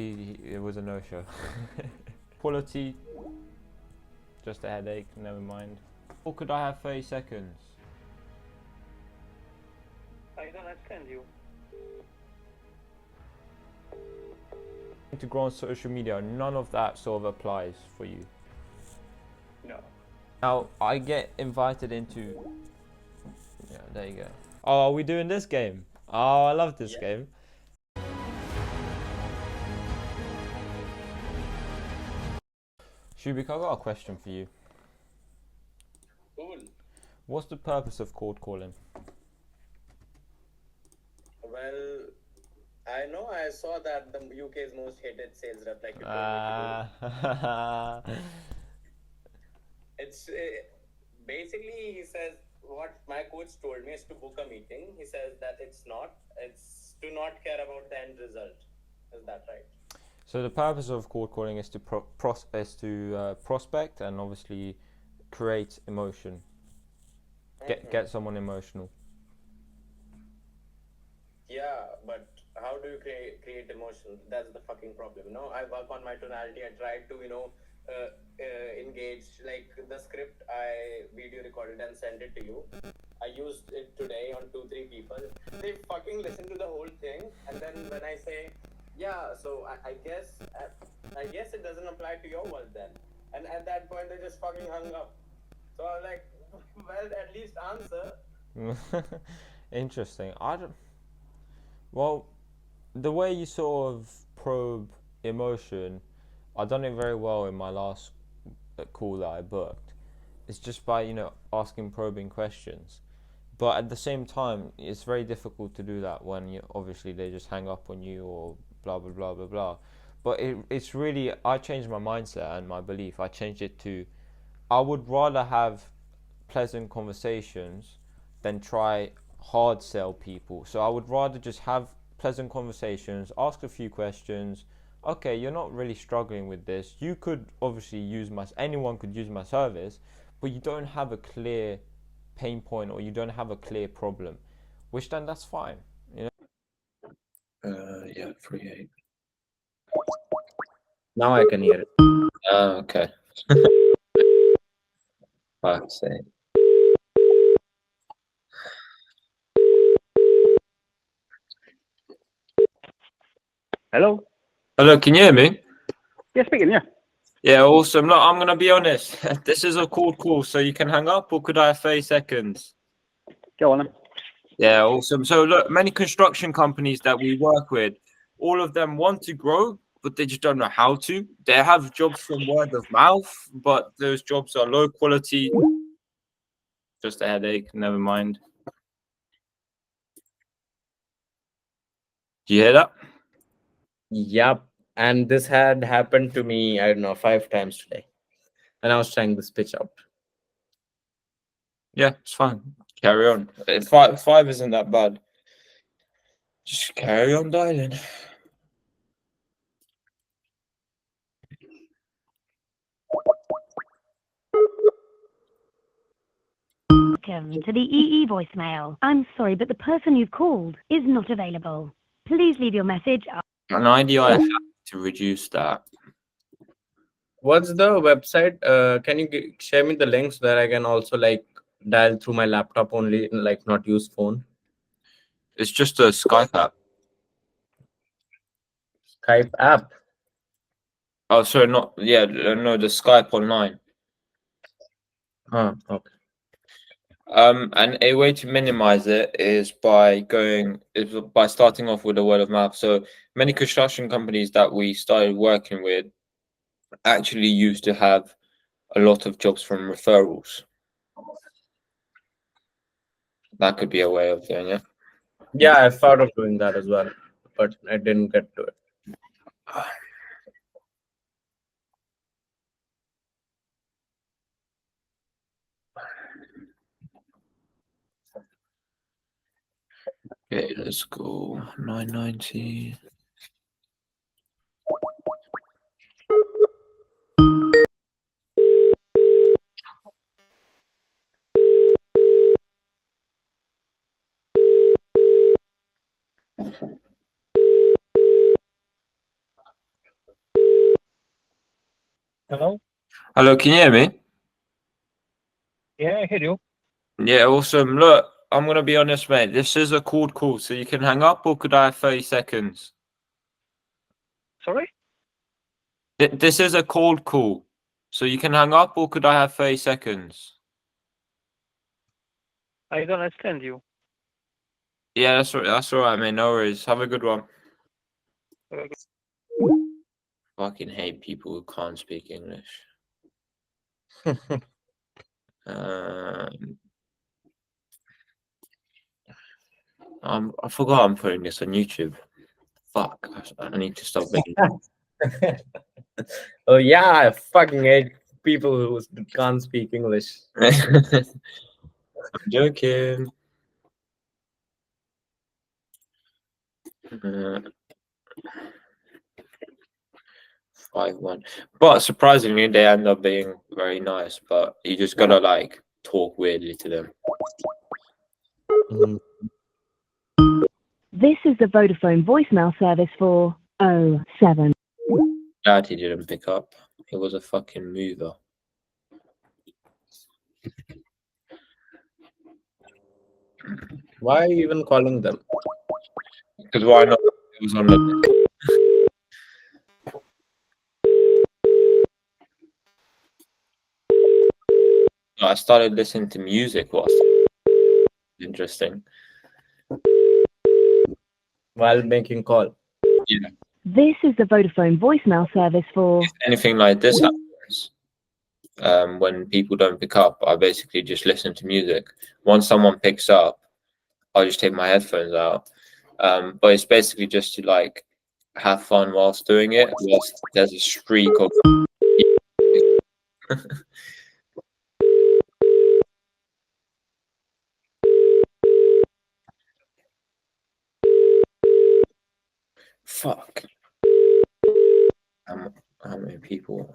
It was a no-show. Quality, just a headache, never mind. Or could I have 30 seconds? I don't understand you. To grow on social media, none of that sort of applies for you. No. Now, I get invited into... Yeah, there you go. Oh, are we doing this game? Oh, I love this game. Shubik, I got a question for you. Cool. What's the purpose of cold calling? Well, I know I saw that the UK's most hated sales rep, like you told me to do. It's basically, he says, what my coach told me is to book a meeting. He says that it's to not care about the end result. Is that right? So the purpose of cold calling is to prospect and obviously create emotion. Get someone emotional. Yeah, but how do you create emotion? That's the fucking problem. You know, I work on my tonality. I try to, engage. Like the script, I video recorded and sent it to you. I used it today on 2-3 people. They fucking listen to the whole thing, and then when I say, yeah, so I guess it doesn't apply to your world then. And at that point, they just fucking hung up. So I was like, well, at least answer. Interesting. Well, the way you sort of probe emotion, I've done it very well in my last call that I booked. It's just by, asking probing questions. But at the same time, it's very difficult to do that when obviously they just hang up on you or blah, blah, blah, blah, blah. But it's really, I changed my mindset and my belief. I changed it to, I would rather have pleasant conversations than try hard sell people. So I would rather just have pleasant conversations, ask a few questions. Okay, you're not really struggling with this. You could obviously anyone could use my service, but you don't have a clear pain point or you don't have a clear problem, which then that's fine. Yeah, 3-8. Now I can hear it. Okay. Fuck's sake. Hello? Hello, can you hear me? Yeah, speaking, yeah. Yeah, awesome. Look, I'm gonna be honest. This is a cold call, so you can hang up, or could I have 30 seconds? Go on then. Yeah, awesome. So look, many construction companies that we work with, all of them want to grow, but they just don't know how to. They have jobs from word of mouth, but those jobs are low quality. Just a headache, never mind. Do you hear that? Yep. And this had happened to me, I don't know, 5 times today. And I was trying this pitch out. Yeah, it's fine. Carry on. Five isn't that bad. Just carry on dialing. Welcome to the EE voicemail. I'm sorry, but the person you've called is not available. Please leave your message. An idea I have to reduce that. What's the website? Can you share me the link so that I can also dial through my laptop only, not use phone? It's just a Skype app. Skype app? Oh, sorry, no, the Skype online. Oh, okay. And a way to minimize it is by starting off with a word of mouth. So many construction companies that we started working with actually used to have a lot of jobs from referrals. That could be a way of doing it. Yeah, I thought of doing that as well, but I didn't get to it. Okay, let's go 990. Hello? Hello, can you hear me? Yeah, I hear you. Yeah, awesome. Look, I'm gonna be honest, mate. This is a cold call, so you can hang up, or could I have 30 seconds? Sorry? This is a cold call, so you can hang up, or could I have 30 seconds? I don't understand you. Yeah, that's all right, mate. No worries. Have a good one. Fucking hate people who can't speak English. I forgot I'm putting this on YouTube. Fuck, I need to stop making. Oh yeah, I fucking hate people who can't speak English. I'm joking. 5-1, but surprisingly, they end up being very nice. But you just gotta like talk weirdly to them. This is the Vodafone voicemail service for 07. Glad he didn't pick up. He was a fucking mover. Why are you even calling them? Because why not? It was on the. I started listening to music. What's interesting? While making call. Yeah. This is the Vodafone voicemail service for If anything like this happens, when people don't pick up, I basically just listen to music. Once someone picks up, I'll just take my headphones out. But it's basically just to like have fun whilst doing it. Whilst there's a streak of. Fuck. How many people?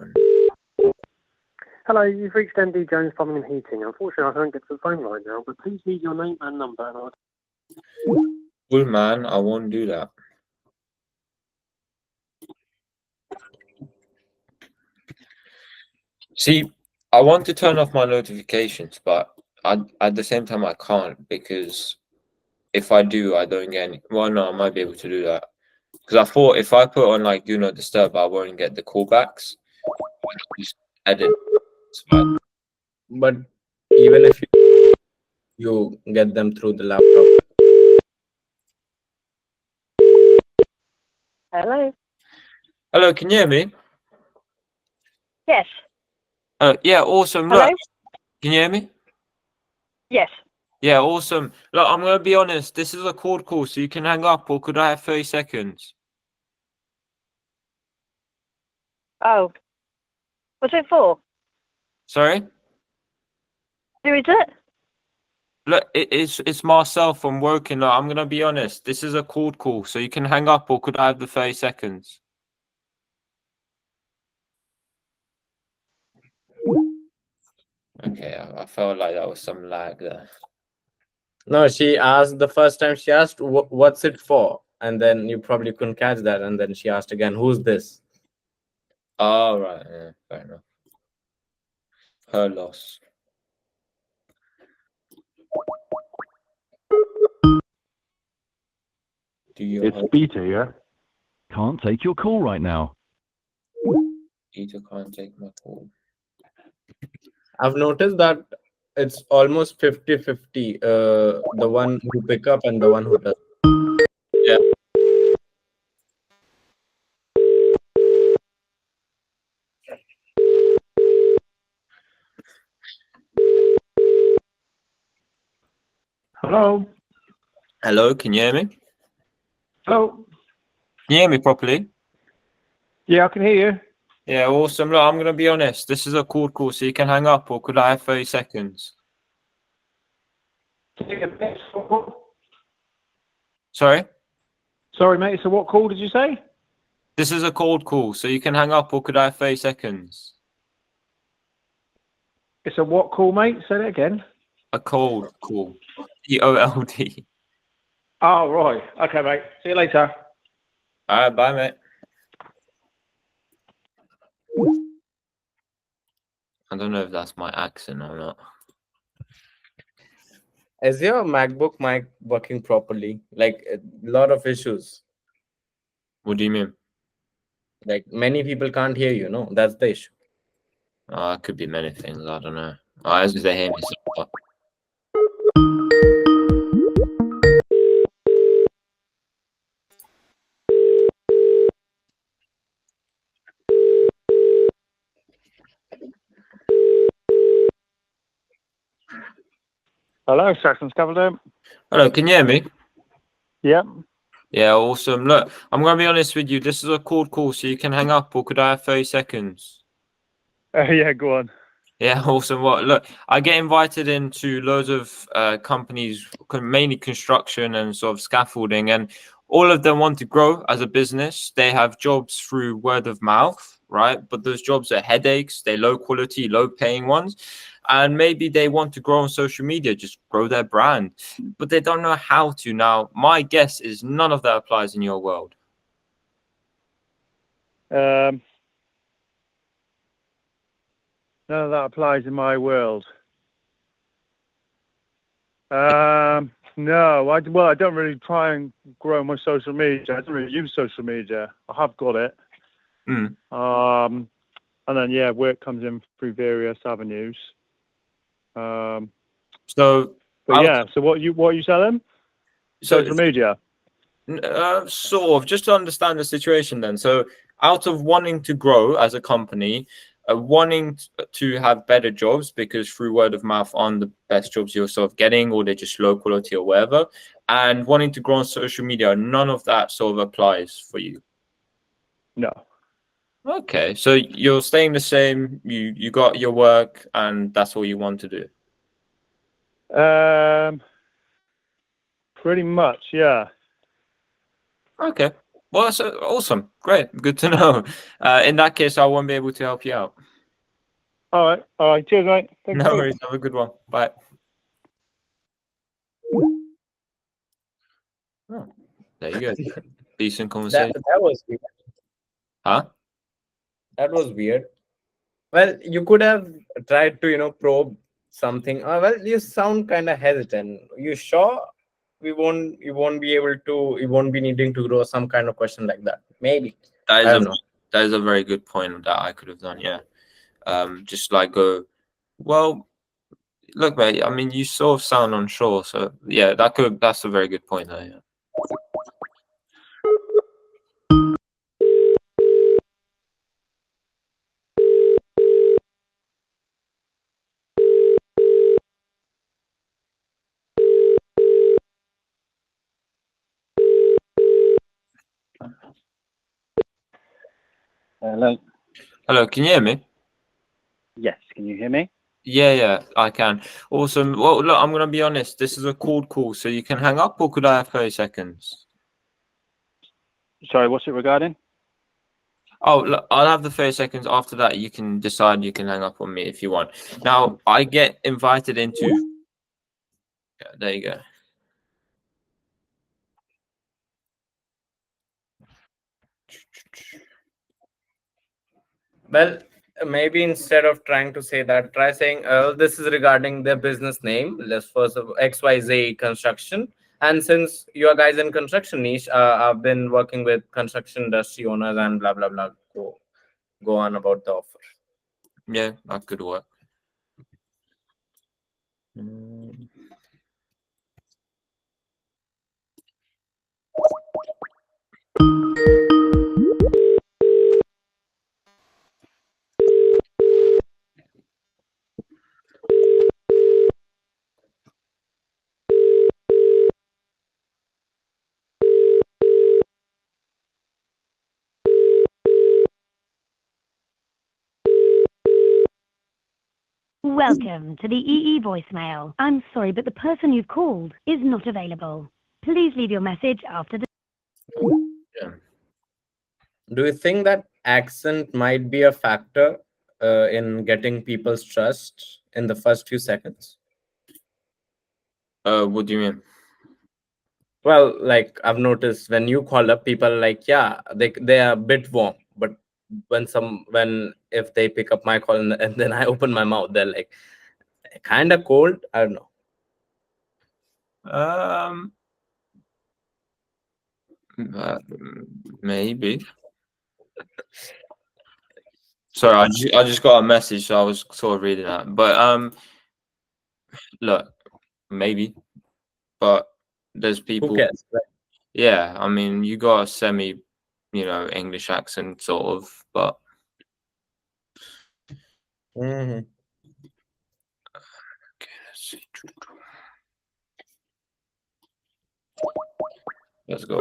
Hello, you've reached MD Jones Plumbing and Heating. Unfortunately, I can't get to the phone right now, but please leave your name and number and I'll... Cool, man. I won't do that. See, I want to turn off my notifications, but at the same time I can't, because if I do, I don't get any. Well, no, I might be able to do that, because I thought if I put on like do not disturb, I won't get the callbacks. Just edit. But even if you get them through the laptop. Hello? Hello, can you hear me? Yes. Yeah, awesome. Hello? Look, can you hear me? Yes. Yeah, awesome. Look, I'm gonna be honest. This is a cold call, so you can hang up, or could I have 30 seconds? Oh. What's it for? Sorry. Who is it? Look, it's myself from working. Look, I'm gonna be honest. This is a cold call, so you can hang up, or could I have the 30 seconds? Okay, I felt like that was some lag there. No, she asked the first time she asked, what's it for? And then you probably couldn't catch that. And then she asked again, who's this? Oh, right. Yeah, fair enough. Her loss. It's Peter, yeah? Can't take your call right now. Peter can't take my call. I've noticed that it's almost 50-50. The one who pick up and the one who does. Yeah. Hello? Hello, can you hear me? Hello? Can you hear me properly? Yeah, I can hear you. Yeah, awesome. Look, I'm gonna be honest. This is a cold call, so you can hang up, or could I have 30 seconds? Sorry? Sorry, mate. So what call did you say? This is a cold call, so you can hang up, or could I have 30 seconds? It's a what call, mate? Say that again. A cold call. COLD. Oh, right. Okay, mate. See you later. All right, bye, mate. I don't know if that's my accent or not. Is your MacBook mic working properly? Like a lot of issues. What do you mean? Like many people can't hear you. No, that's the issue. It could be many things. I don't know. As they hear me so far. Hello, Saxon's Capital. Hello, can you hear me? Yeah. Yeah, awesome. Look, I'm going to be honest with you. This is a cold call, so you can hang up, or could I have 30 seconds? Yeah, go on. Yeah, awesome. Well, look, I get invited into loads of companies, mainly construction and sort of scaffolding, and all of them want to grow as a business. They have jobs through word of mouth, right? But those jobs are headaches. They're low quality, low paying ones. And maybe they want to grow on social media, just grow their brand, but they don't know how to. Now, my guess is none of that applies in your world. None of that applies in my world. No, I don't really try and grow my social media. I don't really use social media. I have got it. Mm. And then work comes in through various avenues. So So what are you selling? So Social media. Sort of, just to understand the situation then. So out of wanting to grow as a company, wanting to have better jobs because through word of mouth aren't the best jobs you're sort of getting, or they're just low quality or whatever, and wanting to grow on social media, none of that sort of applies for you. No. Okay, so you're staying the same. You got your work, and that's all you want to do. Pretty much, yeah. Okay. Well, that's awesome. Great. Good to know. In that case, I won't be able to help you out. All right. Cheers, mate. Thank No you. worries. Have a good one. Bye. Oh, there you go. Decent conversation. That was weird. Huh? That was weird. Well, you could have tried to, probe something. Well, you sound kind of hesitant. You sure you won't be needing to grow some kind of question like that? Maybe. I don't know. That is a very good point that I could have done. Yeah. Just like go, well, look, mate. I mean, you sort of sound unsure, so yeah, that's a very good point there. Yeah. Hello. Hello, can you hear me? Yes, can you hear me? Yeah, I can. Awesome. Well, look, I'm gonna be honest. This is a cold call, so you can hang up, or could I have 30 seconds? Sorry, what's it regarding? Oh, look, I'll have the 30 seconds. After that, you can decide. You can hang up on me if you want. Now, I get invited into. Yeah, there you go. Well, maybe instead of trying to say that, try saying, this is regarding their business name. Let's first of XYZ Construction. And since you are guys in construction niche, I've been working with construction industry owners and blah, blah, blah. Go on about the offer. Yeah, that could work. Welcome to the EE voicemail. I'm sorry, but the person you've called is not available. Please leave your message after the... Yeah. Do you think that accent might be a factor in getting people's trust in the first few seconds? What do you mean? Well, like I've noticed when you call up, people are like, yeah, they are a bit warm, but if they pick up my call and then I open my mouth, they're like kind of cold. I don't know. Maybe. Sorry, I just got a message, so I was sort of reading that. But look, maybe, but there's people. Who cares? Right? Yeah, I mean, you got a semi, English accent, sort of, but. Mm-hmm. Okay, let's see. Let's go.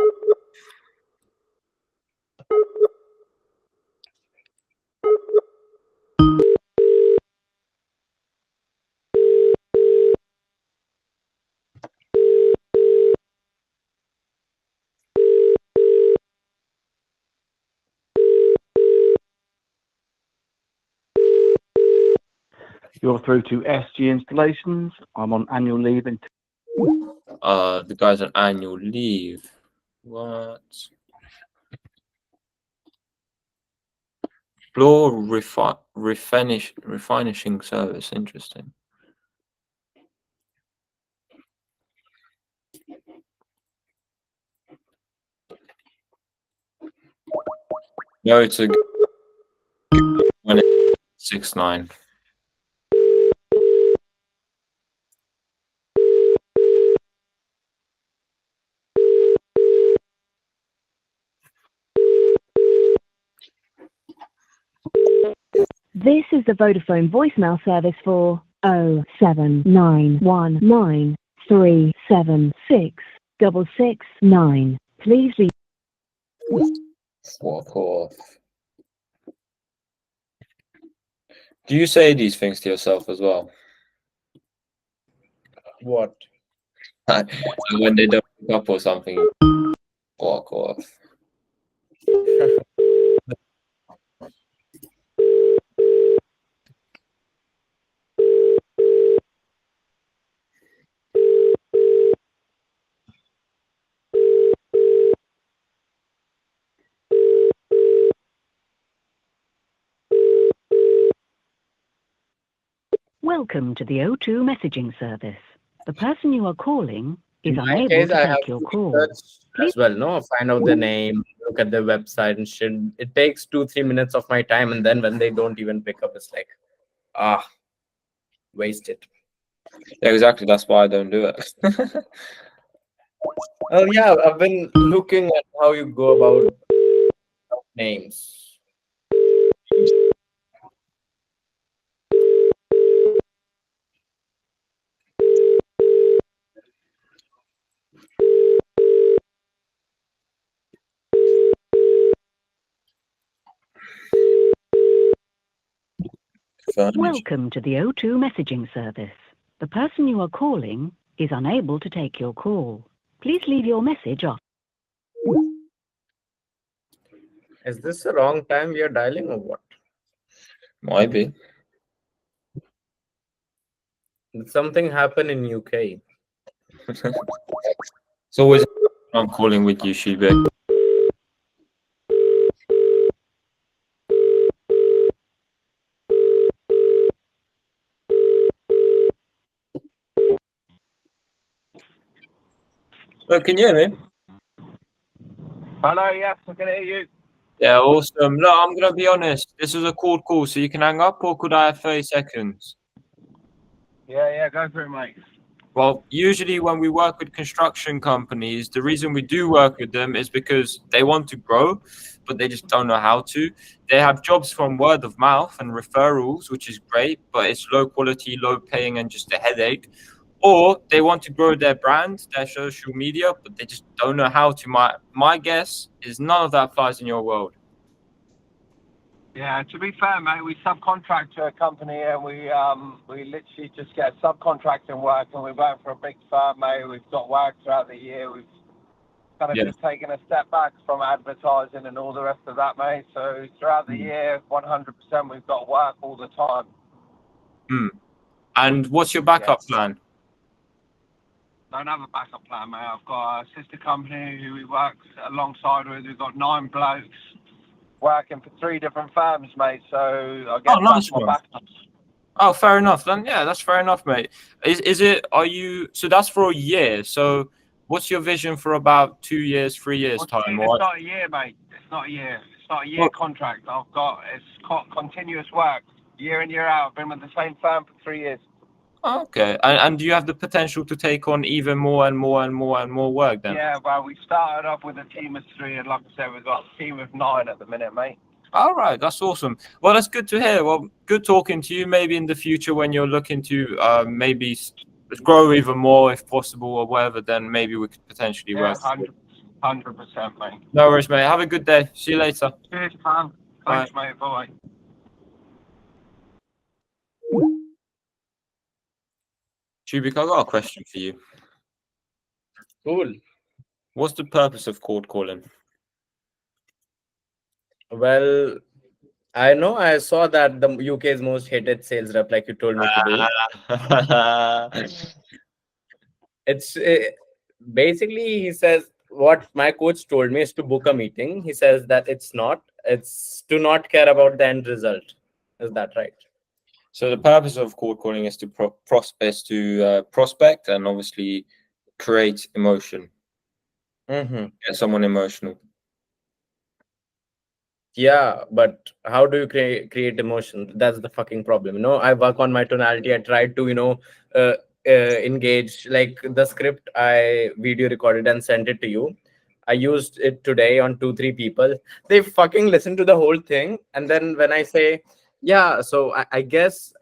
You're through to SG Installations. I'm on annual leave until The guy's on annual leave. What? Floor refinishing service. Interesting. No, to 169. This is the Vodafone voicemail service for 07911376669. Please leave. Fuck off. Do you say these things to yourself as well? What? When they don't pick up or something? Fuck off. Welcome to the O2 messaging service. The person you are calling is In my unable case, to I take have your to call. research as well. No, find out their name, look at their website and shit. It takes 2-3 minutes of my time, and then when they don't even pick up, it's like, waste it. Yeah, exactly. That's why I don't do it. Oh yeah, I've been looking at how you go about names. Welcome to the O2 messaging service. The person you are calling is unable to take your call. Please leave your message off. Is this the wrong time we are dialing or what? Might be. Did something happen in UK? It's always I'm calling with you, Shube. Oh, can you hear me? Hello, yes, I can hear you. Yeah, awesome. Look, I'm going to be honest. This was a cold call, so you can hang up, or could I have 30 seconds? Yeah, go for it, mate. Well, usually when we work with construction companies, the reason we do work with them is because they want to grow, but they just don't know how to. They have jobs from word of mouth and referrals, which is great, but it's low quality, low paying, and just a headache. Or they want to grow their brand, their social media, but they just don't know how to. My guess is none of that flies in your world. Yeah, to be fair, mate, we subcontract to a company and we literally just get subcontracting work, and we work for a big firm, mate. We've got work throughout the year. We've kind of just taken a step back from advertising and all the rest of that, mate. So throughout the year, 100%, we've got work all the time. And what's your backup plan? Don't have a backup plan, mate. I've got a sister company who we work alongside with. We've got 9 blokes. working for 3 different firms, mate. So I guess nice that's my one. backup. Oh, fair enough. Then yeah, that's fair enough, mate. Is it? Are you? So that's for a year. So what's your vision for about 2 years, 3 years time? It's not a year, mate. It's not a year. It's not a year contract. It's continuous work, year in, year out. I've been with the same firm for 3 years. Okay, and do you have the potential to take on even more and more and more and more work then? Yeah, well, we started off with a team of 3, and like I said, we've got a team of 9 at the minute, mate. All right, that's awesome. Well, that's good to hear. Well, good talking to you. Maybe in the future when you're looking to maybe grow even more if possible or whatever, then maybe we could potentially work. 100%, mate. No worries, mate. Have a good day. See you later. Cheers, man. Thanks, mate. Bye. Chubik, I got a question for you. Cool. What's the purpose of cold calling? Well, I know I saw that the UK's most hated sales rep, like you told me to do. It's basically, he says, what my coach told me is to book a meeting. He says that it's to not care about the end result. Is that right? So the purpose of cold calling is to prospect and obviously create emotion. Mm-hmm. Get someone emotional. Yeah, but how do you create emotion? That's the fucking problem. I work on my tonality. I try to, engage. Like the script I video recorded and sent it to you. I used it today on 2-3 people. They fucking listen to the whole thing, and then when I say, yeah, so I guess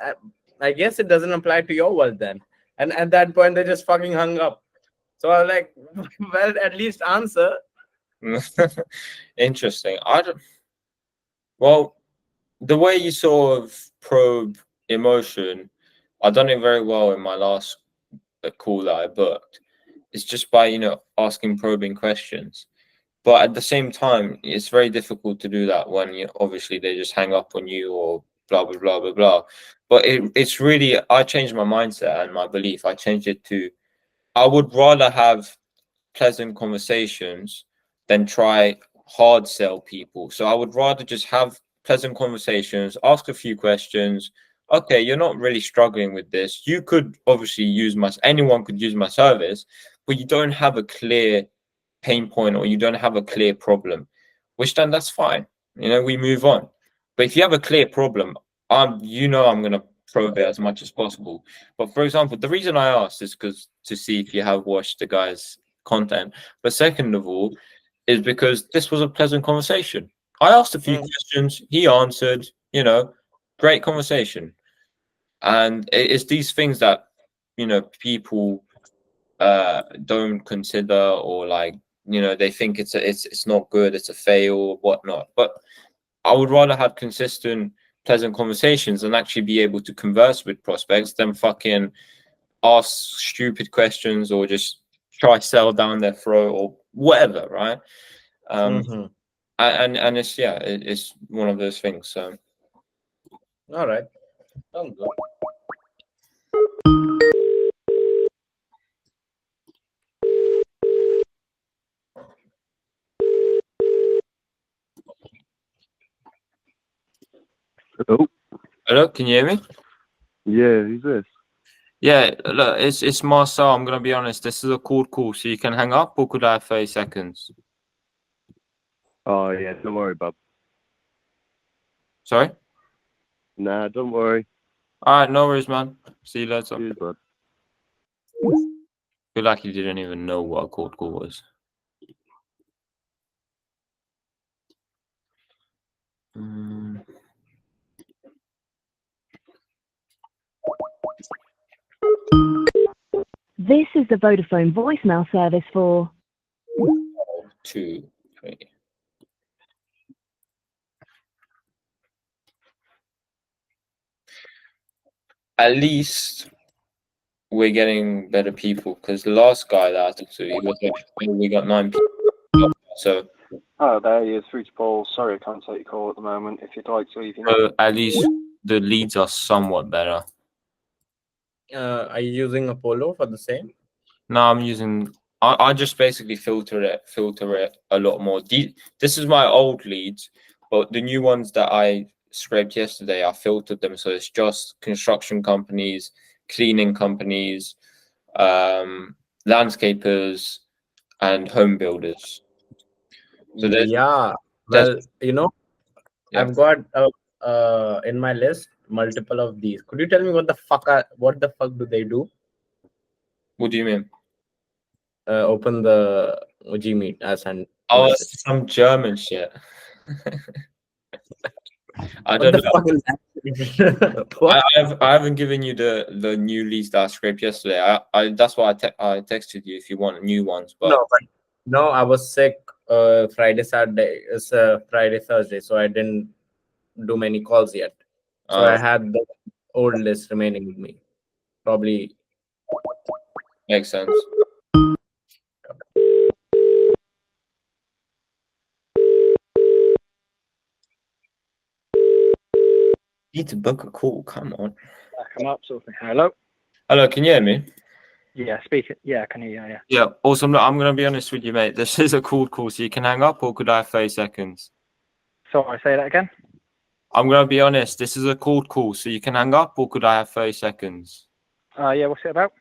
it doesn't apply to your world then, and at that point they just fucking hung up. So I was like, well, at least answer. Interesting. Well, the way you sort of probe emotion, I've done it very well in my last call that I booked. It's just by asking probing questions. But at the same time, it's very difficult to do that when obviously they just hang up on you or blah blah blah blah blah. But it's really, I changed my mindset and my belief. I changed it to, I would rather have pleasant conversations than try hard sell people. So I would rather just have pleasant conversations, ask a few questions. Okay, you're not really struggling with this. You could obviously anyone could use my service, but you don't have a clear pain point or you don't have a clear problem, which then that's fine. We move on. But if you have a clear problem, I'm going to probe it as much as possible. But for example, the reason I asked is because to see if you have watched the guy's content. But second of all, is because this was a pleasant conversation. I asked a few questions, he answered, great conversation. And it's these things that, people don't consider, or they think it's not good, it's a fail or whatnot. But I would rather have consistent, pleasant conversations and actually be able to converse with prospects than fucking ask stupid questions or just try sell down their throat or whatever, right? And it's one of those things. So all right, sounds good. Hello, can you hear me? Yeah, who's this? Yeah, look, it's Marcel. I'm gonna be honest. This is a cold call, so you can hang up, or could I have 30 seconds? Oh yeah, don't worry, bub. Sorry? Nah, don't worry. All right, no worries, man. See you later. Cheers, bud. Feel like you didn't even know what a cold call was. This is the Vodafone voicemail service for 2, 3. At least we're getting better people, because the last guy that I talked to, we got 9 people. So. Oh, there he is, through to Paul. Sorry, I can't take your call at the moment. If you'd like to, you can. So at least the leads are somewhat better. Are you using Apollo for the same? No, I'm using. I just basically filter it a lot more. This is my old leads, but the new ones that I scraped yesterday, I filtered them, so it's just construction companies, cleaning companies, landscapers, and home builders. So there's Well, you know, yeah. I've got in my list multiple of these. Could you tell me what the fuck do they do? What do you mean? Open the Gmeet and Oh, message. it's some German shit. I What don't the know. fuck is that? What? I haven't given you the new leads that I scraped yesterday. That's why I texted you if you want new ones. But No, I was sick Friday, Saturday. It's Friday, Thursday, so I didn't do many calls yet. So I had the old list remaining with me. Probably makes sense. Need to book a call. Come on. Come up, sort of thing. Hello. Hello, can you hear me? Yeah, speak it. Yeah, I can hear you. Yeah. Yeah, awesome. Look, I'm going to be honest with you, mate. This is a cold call, so you can hang up, or could I have 30 seconds? Sorry, say that again. I'm going to be honest. This is a cold call, so you can hang up, or could I have 30 seconds? Yeah, what's it about?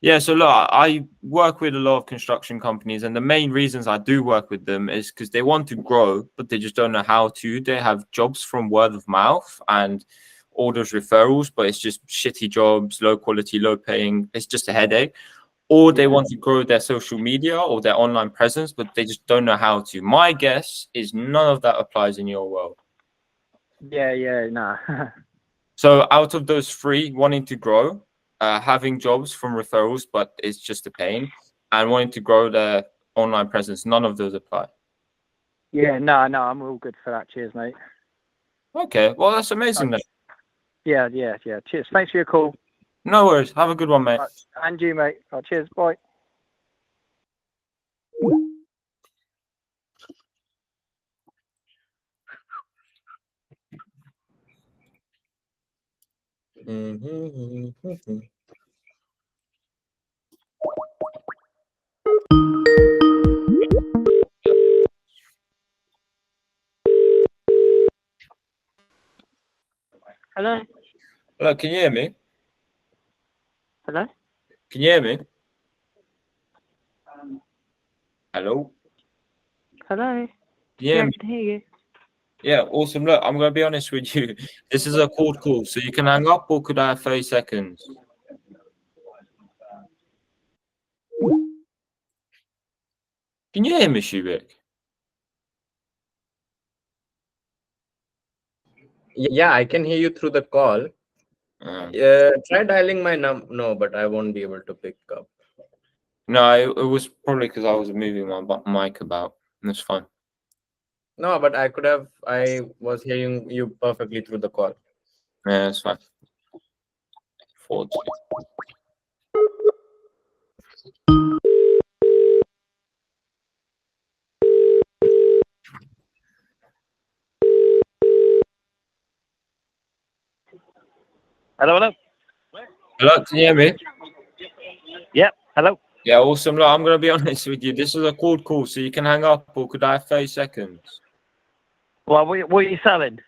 Yeah, so look, I work with a lot of construction companies, and the main reasons I do work with them is because they want to grow, but they just don't know how to. They have jobs from word of mouth and all those referrals, but it's just shitty jobs, low quality, low paying. It's just a headache. Or they want to grow their social media or their online presence, but they just don't know how to. My guess is none of that applies in your world. Yeah, no. So out of those three, wanting to grow, having jobs from referrals, but it's just a pain, and wanting to grow their online presence, none of those apply. Yeah, no, I'm all good for that. Cheers, mate. Okay, well, that's amazing then. Yeah. Cheers. Thanks for your call. No worries. Have a good one, mate. And you, mate. Cheers. Bye. Hello? Hello, can you hear me? Hello? Can you hear me? Hello? Hello? Can you hear me? I can hear you. Yeah, awesome. Look, I'm going to be honest with you. This is a cold call, so you can hang up, or could I have 30 seconds? Can you hear me, Shubik? Yeah, I can hear you through the call. Try dialing my no, but I won't be able to pick up. No, it was probably because I was moving my mic about. That's fine. No, but I was hearing you perfectly through the call. Yeah, that's fine. 4-2. Hello. Hello, can you hear me? Yep. Hello. Yeah, awesome. Look, I'm going to be honest with you. This is a cold call, so you can hang up, or could I have 30 seconds? Well, what are you selling?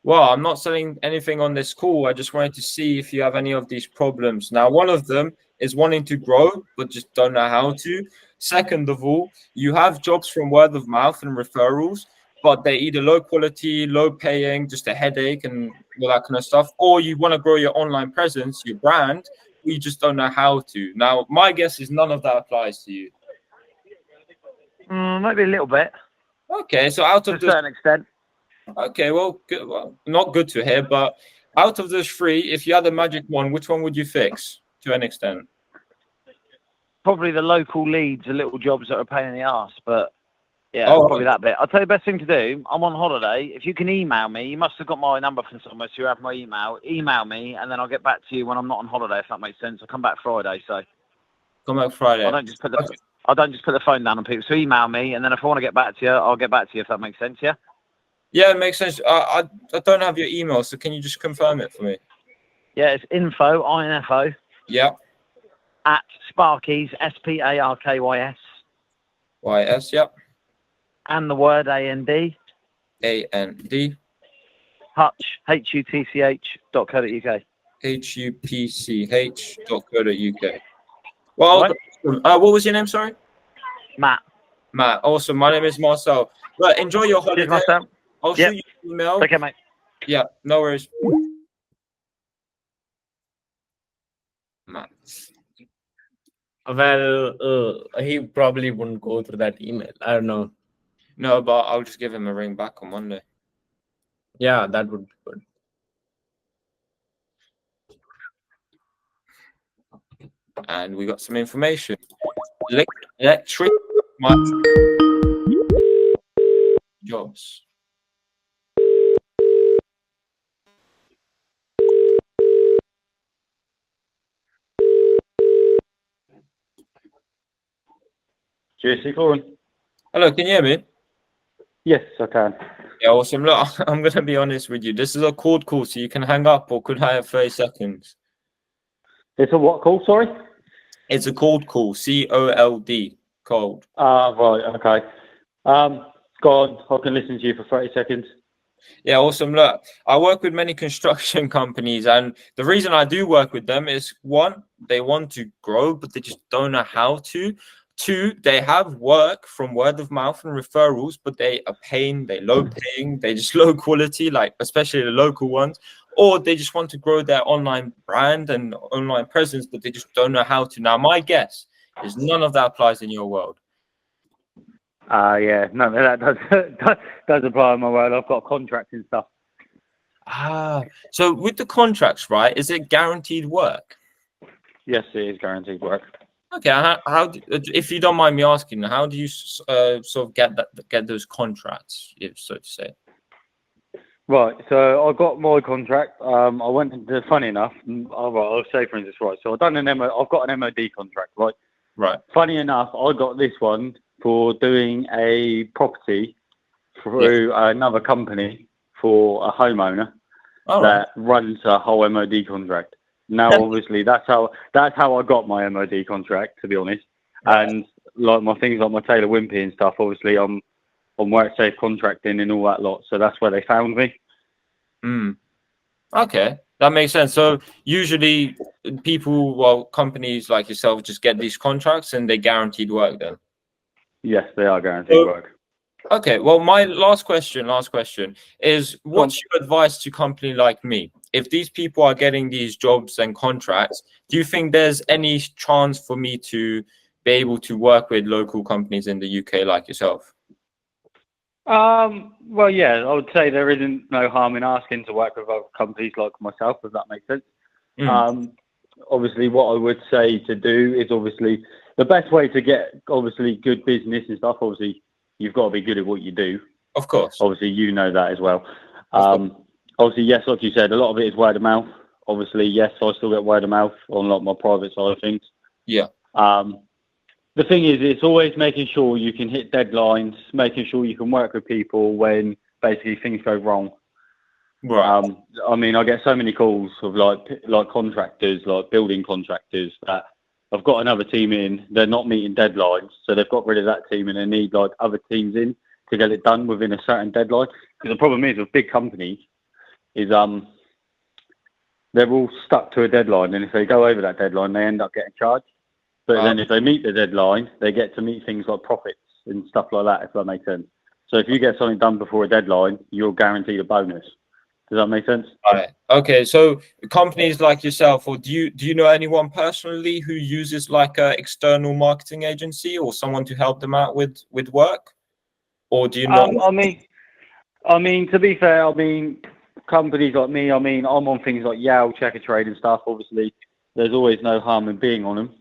Well, I'm not selling anything on this call. I just wanted to see if you have any of these problems. Now, one of them is wanting to grow, but just don't know how to. Second of all, you have jobs from word of mouth and referrals, but they're either low quality, low paying, just a headache and all that kind of stuff. Or you want to grow your online presence, your brand, but you just don't know how to. Now, my guess is none of that applies to you. Maybe a little bit. Okay, so out of to a certain extent. Okay, well, good, well, not good to hear, but out of those three, if you had a magic one, which one would you fix to an extent? Probably the local leads, the little jobs that are a pain in the arse, but yeah, probably that bit. I'll tell you the best thing to do. I'm on holiday. If you can email me, you must have got my number from somewhere, so you have my email. Email me, and then I'll get back to you when I'm not on holiday, if that makes sense. I'll come back Friday, so. Come back Friday. I don't just put the phone down on people. So email me, and then if I want to get back to you, I'll get back to you, if that makes sense, yeah? Yeah, it makes sense. I don't have your email, so can you just confirm it for me? Yeah, it's info, I-N-F-O. Yeah. At Sparky's, S-P-A-R-K-Y-S. Y-S, yep. And the word A-N-D. A-N-D. Hutch, HUTCH.co.uk. HUPCH.co.uk. Well, Right. what was your name? Sorry, Matt. Matt. Awesome. My name is Marcel. Right, enjoy your holiday. Cheers, Marcel. I'll Yep. shoot you an email. Take care, mate. Yeah, no worries. Matt. Well, he probably wouldn't go through that email. I don't know. No, but I'll just give him a ring back on Monday. Yeah, that would be good. And we got some information. Electric jobs. JC Lauren. Hello, can you hear me? Yes, I can. Yeah, awesome. Look, I'm going to be honest with you. This is a cold call, so you can hang up, or could I have 30 seconds? It's a what call, sorry? It's a cold call, C-O-L-D, cold. Right, okay. Go on, I can listen to you for 30 seconds. Yeah, awesome. Look, I work with many construction companies, and the reason I do work with them is, one, they want to grow, but they just don't know how to. Two, they have work from word of mouth and referrals, but they are paying, they're low paying, they just low quality, like especially the local ones, or they just want to grow their online brand and online presence, but they just don't know how to. Now, my guess is none of that applies in your world. Yeah, no, that does apply in my world. I've got contracts and stuff. So with the contracts, right, is it guaranteed work? Yes, it is guaranteed work. Okay, if you don't mind me asking, how do you sort of get those contracts, if so to say? Right, so I got my contract. I went into, funny enough, I'll say for instance, right, so I've got an MOD contract, right? Right. Funny enough, I got this one for doing a property through another company for a homeowner that runs a whole MOD contract. Now, obviously, that's how I got my MOD contract, to be honest. Right. And like my things like my Taylor Wimpey and stuff, obviously, I'm on WorkSafe contracting and all that lot. So that's where they found me. Okay, that makes sense. So usually companies like yourself just get these contracts and they guaranteed work then? Yes, they are guaranteed work. Okay, well, my last question is, what's your advice to a company like me? If these people are getting these jobs and contracts, do you think there's any chance for me to be able to work with local companies in the UK like yourself? Well, yeah, I would say there isn't no harm in asking to work with other companies like myself, if that makes sense. Obviously, what I would say to do is obviously the best way to get obviously good business and stuff. Obviously, you've got to be good at what you do. Of course. Obviously, you know that as well. Obviously, yes, like you said, a lot of it is word of mouth. Obviously, yes, I still get word of mouth on like my private side of things. Yeah. The thing is, it's always making sure you can hit deadlines, making sure you can work with people when basically things go wrong. Right. I mean, I get so many calls of like contractors, like building contractors, that I've got another team in, they're not meeting deadlines, so they've got rid of that team and they need like other teams in to get it done within a certain deadline. Because the problem is with big companies is they're all stuck to a deadline, and if they go over that deadline, they end up getting charged. But then if they meet the deadline, they get to meet things like profits and stuff like that, if that makes sense. So if you get something done before a deadline, you're guaranteed a bonus. Does that make sense? Right. Okay. So companies like yourself, or do you know anyone personally who uses like an external marketing agency or someone to help them out with work? Or do you not? I mean, to be fair, companies like me, I'm on things like Yale, Checker Trade and stuff. Obviously, there's always no harm in being on them.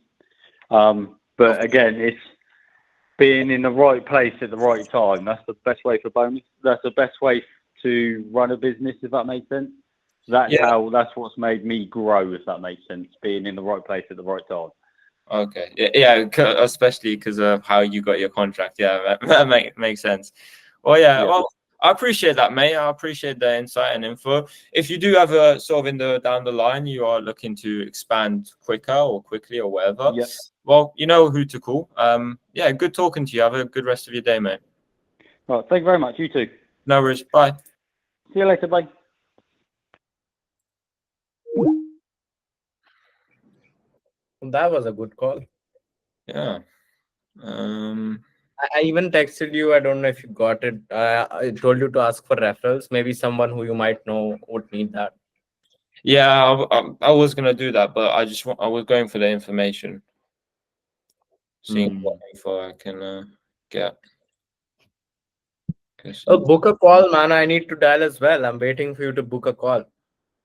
But again, it's being in the right place at the right time. That's the best way for bonus. That's the best way to run a business, if that makes sense. That's what's made me grow, if that makes sense. Being in the right place at the right time. Okay. Yeah, especially because of how you got your contract. Yeah, that makes sense. Well, yeah. Well, I appreciate that, mate. I appreciate the insight and info. If you do have a sort of down the line, you are looking to expand quicker or quickly or whatever. Yes. Well, you know who to call. Yeah, good talking to you. Have a good rest of your day, mate. Right. Thank you very much. You too. No worries. Bye. See you later. Bye. That was a good call. Yeah. I even texted you. I don't know if you got it. I told you to ask for referrals. Maybe someone who you might know would need that. Yeah, I was gonna do that, but I was going for the information, seeing what info I can get. Oh, book a call, man. I need to dial as well. I'm waiting for you to book a call.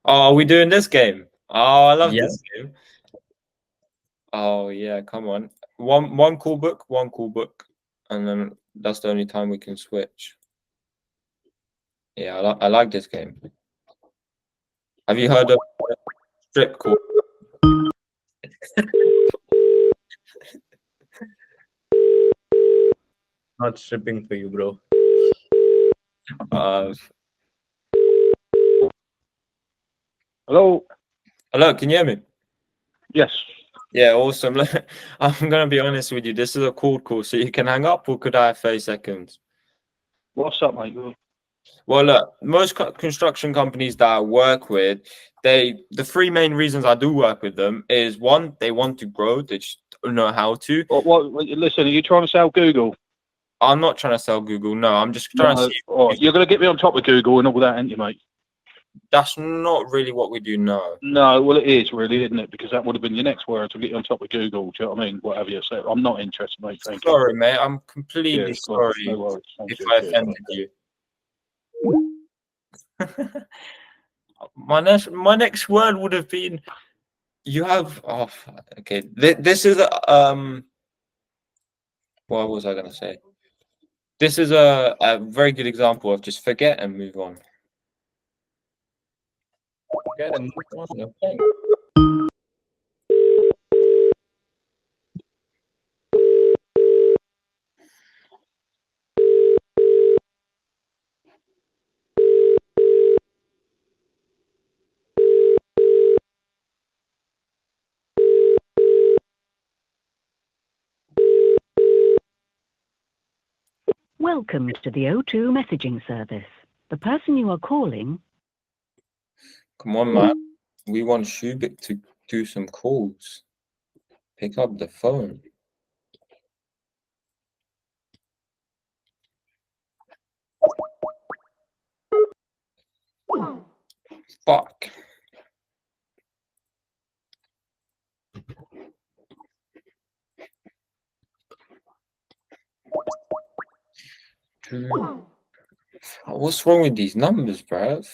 Oh, are we doing this game? Oh, I love Yeah. this game. Oh yeah, come on. One call book, and then that's the only time we can switch. Yeah, I like this game. Have you heard of strip call? Not stripping for you, bro. Hello. Hello, can you hear me? Yes. Yeah, awesome. I'm gonna be honest with you. This is a cold call, so you can hang up, or could I have 30 seconds? What's up, mate? Well, look, most construction companies that I work with, the three main reasons I do work with them is one, they want to grow, they just don't know how to. Listen, are you trying to sell Google? I'm not trying to sell Google. No, I'm just trying to see. You're going to get me on top of Google and all that, ain't you, mate? That's not really what we do now. No, well, it is really, isn't it? Because that would have been your next word to get you on top of Google. Do you know what I mean? Whatever you say. I'm not interested, mate. Thank you. Sorry, mate. I'm completely sorry no worries. if I offended you. My next word would have been, you have. Oh, okay. This is what was I gonna say? This is a very good example of just forget and move on. Forget and move on. Okay. Welcome to the O2 messaging service. The person you are calling... Come on, man. We want Shubik to do some calls. Pick up the phone. Fuck. What's wrong with these numbers, bruv?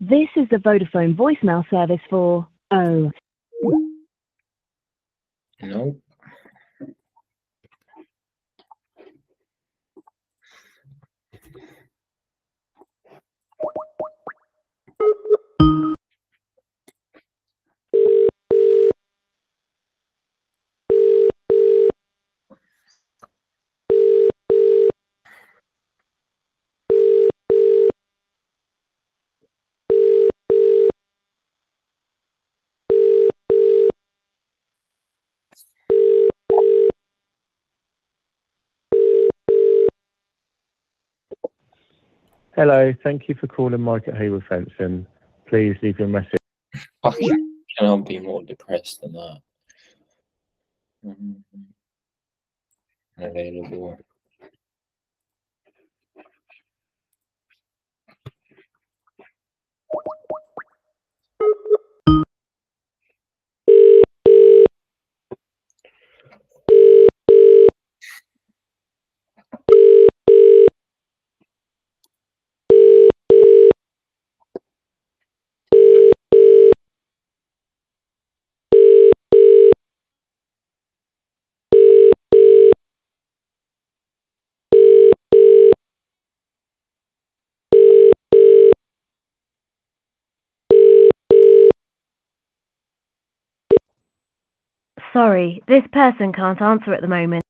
This is the Vodafone voicemail service for... Oh. Nope. Hello, thank you for calling Mike at Hayward Fencing. Please leave your message. I cannot be more depressed than that. Available. Sorry, this person can't answer at the moment.